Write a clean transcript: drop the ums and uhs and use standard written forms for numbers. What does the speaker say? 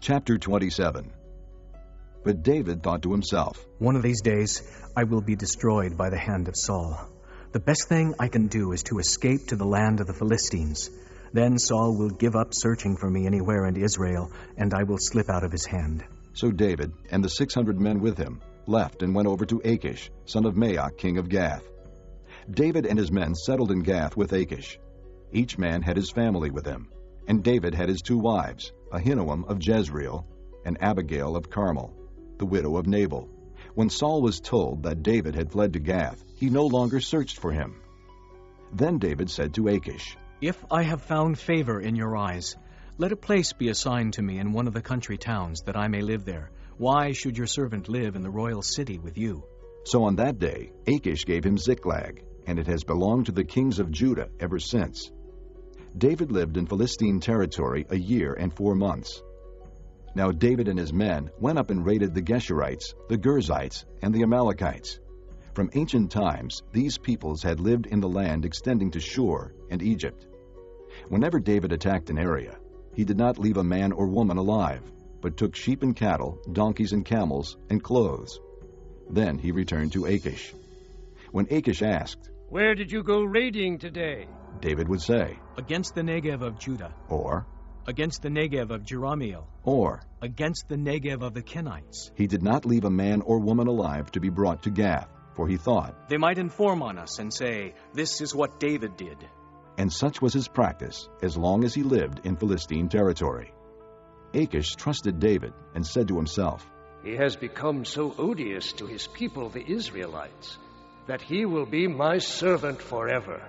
Chapter 27. But David thought to himself, "One of these days I will be destroyed by the hand of Saul. The best thing I can do is to escape to the land of the Philistines. Then Saul will give up searching for me anywhere in Israel, and I will slip out of his hand." So David and the 600 men with him left and went over to Achish, son of Maoch, king of Gath. David and his men settled in Gath with Achish. Each man had his family with him, and David had his 2 wives, Ahinoam of Jezreel and Abigail of Carmel, the widow of Nabal. When Saul was told that David had fled to Gath, he no longer searched for him. Then David said to Achish, "If I have found favor in your eyes, let a place be assigned to me in one of the country towns, that I may live there. Why should your servant live in the royal city with you?" So on that day Achish gave him Ziklag, and it has belonged to the kings of Judah ever since. David lived in Philistine territory a year and 4 months. Now David and his men went up and raided the Geshurites, the Girzites, and the Amalekites. From ancient times, these peoples had lived in the land extending to Shur and Egypt. Whenever David attacked an area, he did not leave a man or woman alive, but took sheep and cattle, donkeys and camels, and clothes. Then he returned to Achish. When Achish asked, "Where did you go raiding today?" David would say, "Against the Negev of Judah, or, against the Negev of Jerahmeel, or, against the Negev of the Kenites." He did not leave a man or woman alive to be brought to Gath, for he thought, "They might inform on us and say, 'This is what David did.'" And such was his practice as long as he lived in Philistine territory. Achish trusted David and said to himself, "He has become so odious to his people, the Israelites, that he will be my servant forever."